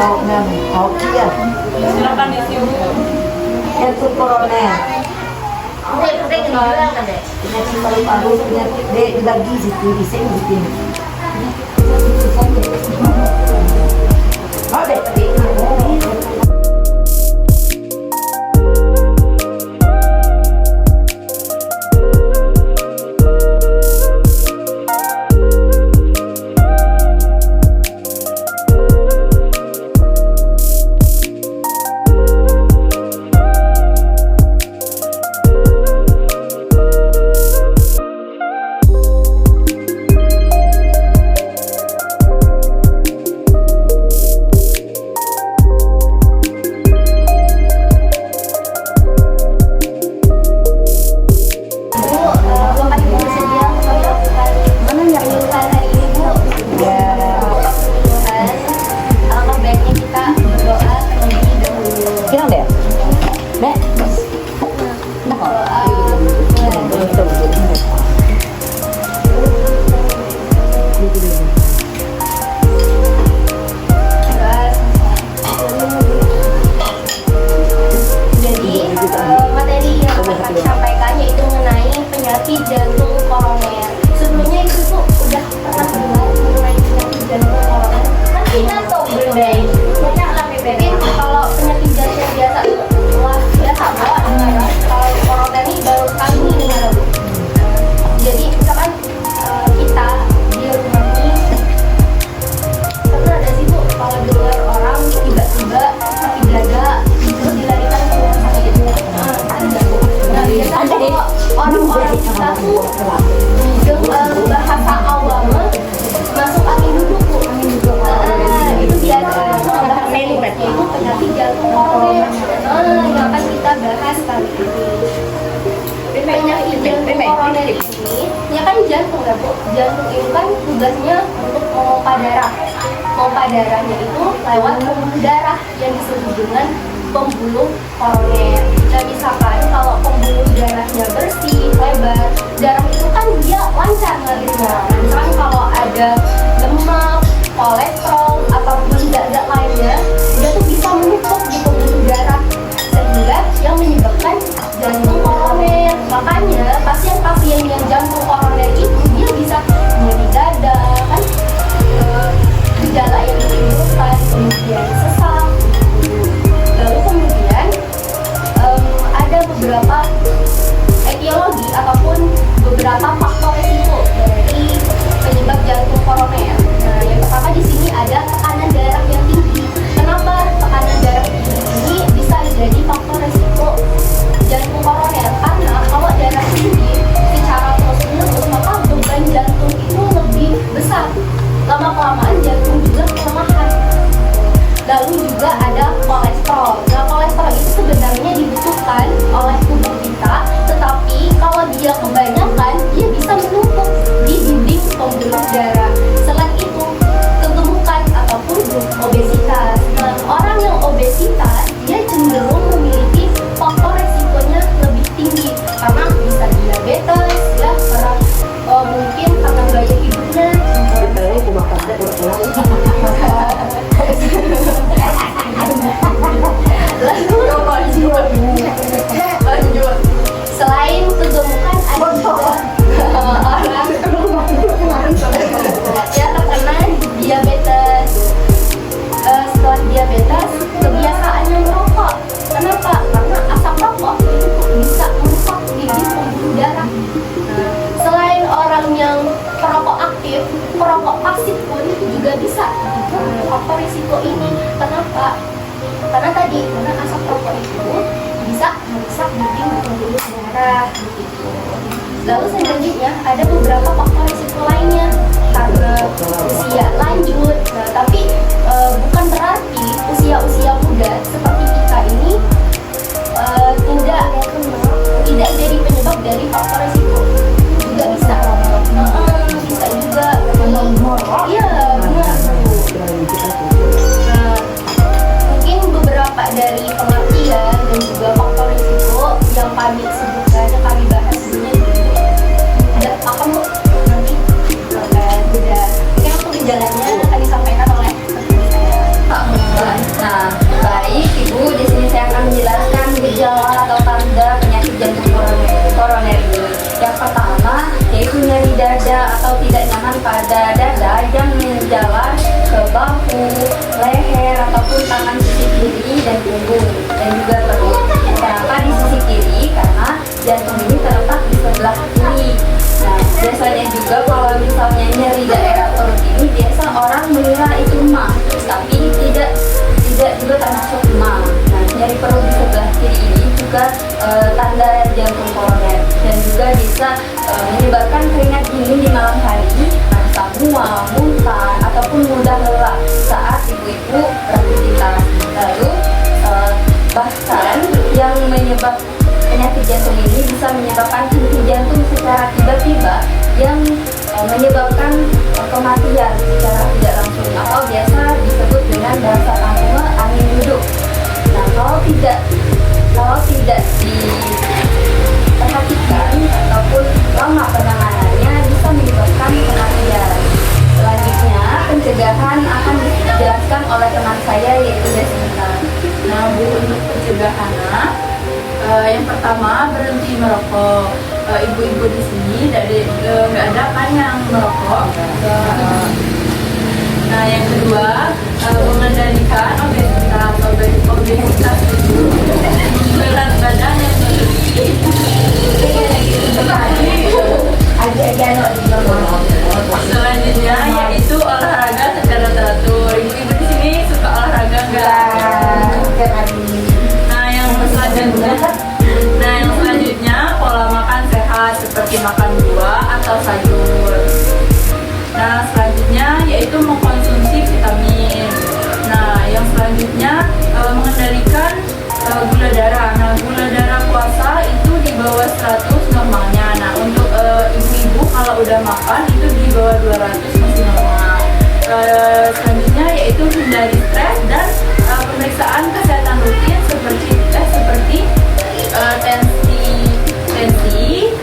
Oke ya. Silakan disium. Jantung koroner. Penyakit paru-paru, penyakit juga gizi, bisa gitu. Ada. Jantung koroner. Sebelumnya itu tuh udah pernah dengar mengenai penyakit jantung koroner. Kan kita tahu berdaya. Banyak lah BPM. Kalau penyakit jantung biasa tuh wah biasa banget. Kalau koroner ini baru kali dengar. Jadi misalkan kita di rumah ini pernah ada sih tuh kalau dengar orang tiba-tiba sakit dada terus dilarikan ke rumah sakit. Nah biasanya kalau orang-orang kita tuh bahasa awalnya masuk angin duduk bu. Itu biasa itu penyakit jantung koroner yang akan kita bahas kali ini. Penyakit jantung koroner ini ya kan jantung ya bu. Jantung itu kan tugasnya untuk memompa darah. Pompa darahnya itu lewat pembuluh darah yang disebut dengan pembuluh koroner. Nah misalkan kalau pembuluh darahnya bersih, lebar, darah itu kan dia lancar ngalirnya. Misalkan kalau ada lemak, kolesterol ataupun zat-zat lainnya, dia tuh bisa menumpuk di pembuluh darah sehingga yang menyebabkan jantung koroner. Makanya pasien-pasien yang jantung koroner itu dia bisa nyeri dada, kan gejala yang ditimbulkan, kemudian sesak. Lalu kemudian ada beberapa etiologi ataupun beberapa faktor risiko dari penyebab jantung koroner. Nah, yang pertama di sini ada tekanan darah yang tinggi. Kenapa tekanan darah tinggi ini bisa jadi faktor risiko jantung koroner? Karena kalau darah tinggi secara terus-menerus maka beban jantung itu lebih besar. Lama-kelamaan jantung juga kelemahan. Lalu juga ada kolesterol. Nah, kolesterol itu sebenarnya dibutuhkan oleh tubuh kita, tetapi kalau dia kebanyakan, dia bisa menumpuk di dinding pembuluh darah. Selain itu, kegemukan ataupun obesitas. Nah, orang yang obesitas, dia cenderung memiliki faktor resikonya lebih tinggi karena bisa diabetes, ya, karena mungkin karena gaya hidupnya. Lanjut. Selain kegemukan ada juga orang yang terkena diabetes. Setelah diabetes, kebiasaannya merokok. Kenapa? Karena asap rokok itu bisa merusak dinding pembuluh darah. Selain orang yang perokok aktif, perokok pasif pun juga bisa faktor risiko ini. Kenapa? Karena asap rokok itu bisa merusak dinding pembuluh darah begitu. Lalu selanjutnya ada beberapa faktor risiko lainnya karena usia lanjut. Nah, tapi bukan berarti usia muda seperti kita ini tidak jadi penyebab dari faktor risiko. Juga bisa juga iya benar. Nah, mungkin beberapa dari pengertian dan juga faktor risiko yang kami sebutkan, yang kami bahas ini udah apa bu nanti udah mungkin untuk gejalanya akan disampaikan oleh saya. ataupun tangan sisi kiri dan punggung dan juga perut. Kenapa di sisi kiri? Karena jantung ini terletak di sebelah kiri. Nah, biasanya juga kalau misalnya nyeri daerah perut ini biasa orang mengira itu mah, tapi tidak juga termasuk mah. Nah, nyeri perut di sebelah kiri ini juga tanda jantung koroner dan juga bisa menyebabkan keringat dingin di malam hari, rasa mual, muntah ataupun mudah lelah saat ibu-ibu beraktivitas. Lalu bahkan yang menyebab penyakit jantung ini bisa menyebabkan henti jantung secara tiba-tiba yang menyebabkan kematian secara tidak langsung atau biasa disebut dengan bahasa kampungnya angin duduk. Nah, kalau tidak diperhatikan ataupun lama penanganannya bisa menyebabkan kematian. Selanjutnya pencegahan akan dijelaskan oleh teman saya yaitu Desmita. Nah, Bu, untuk pencegahannya yang pertama berhenti merokok. Ibu-ibu di sini nggak ada kan yang merokok. Nah, yang kedua mengendalikan obesitas itu berat badan yang berlebih. Selanjutnya yaitu olahraga secara teratur. Ibu-ibu di sini suka olahraga nggak? Yang selanjutnya pola makan sehat seperti makan buah atau sayur. Nah, selanjutnya yaitu mengkonsumsi vitamin. Nah, yang selanjutnya mengendalikan gula darah. Nah, gula darah puasa itu di bawah 100 normalnya. Nah, untuk ibu-ibu kalau udah makan itu di bawah 200 masih normal. Selanjutnya yaitu hindari stres dan pemeriksaan kesehatan rutin seperti tensi,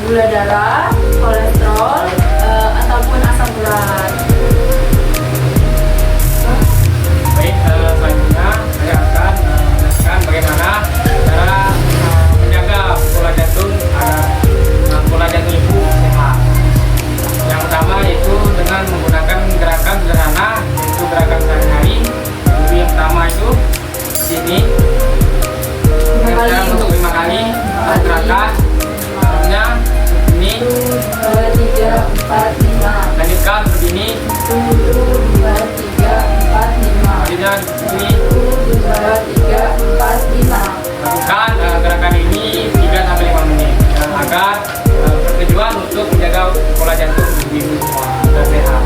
gula darah, kolesterol, ataupun asam urat. Baik, selanjutnya saya akan menjelaskan bagaimana cara menjaga pola jantung agar pola jantung ibu sehat. Yang pertama yaitu dengan menggunakan gerakan sederhana, yaitu gerakan sehari-hari. Jadi yang pertama itu sini untuk 5 kali gerakan. Sebelumnya ini 2, 3, 4, 5. lanjutkan begini. 1, 2, 3, 4, 5. Selanjutnya ini 1, 2, 3, 4, 5. lakukan gerakan ini 3-5 menit agar bertujuan untuk menjaga pola jantung ibu semua agar sehat.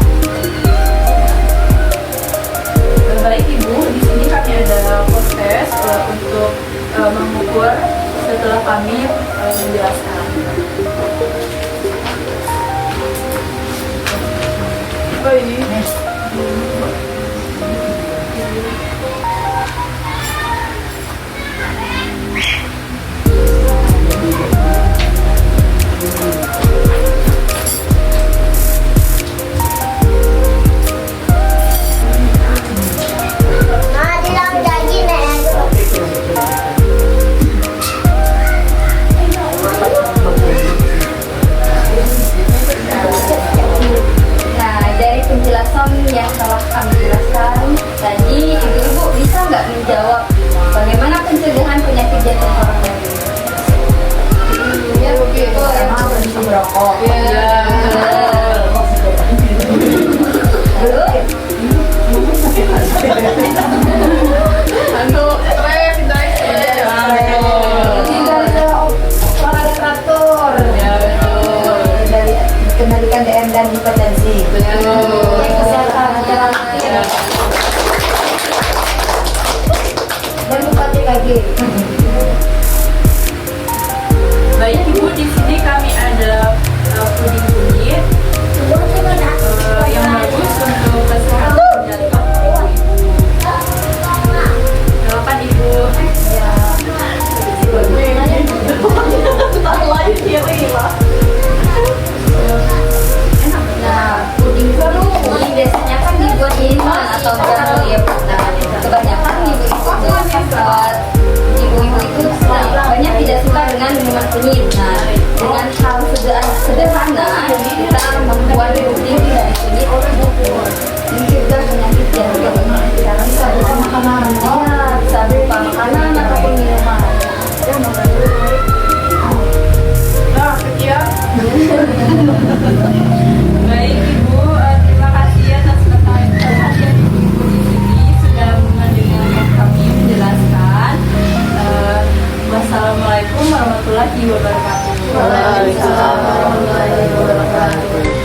Baik Ibu, di sini kami ada proses untuk mengukur setelah kami menjelaskan. Oh ini. Nah, dari penjelasan yang telah kami jelaskan tadi, ibu-ibu bisa nggak menjawab bagaimana pencegahan penyakit jantung koroner? Ya, begitu. Emang berhenti merokok. Olahraga teratur. Dari kendalikan DM dan hipertensi. Kesehatan secara rutin. Dan lupa TKG. Baik Ibu, di sini kami ada puding kunyit yang bagus untuk kesehatan jantung. Silakan Ibu. Nah, puding ini biasanya kan dibuat di instan atau jamu ya. Nah, kebanyakan ibu-ibu warahmatullahi wabarakatuh. Waalaikumsalam warahmatullahi wabarakatuh.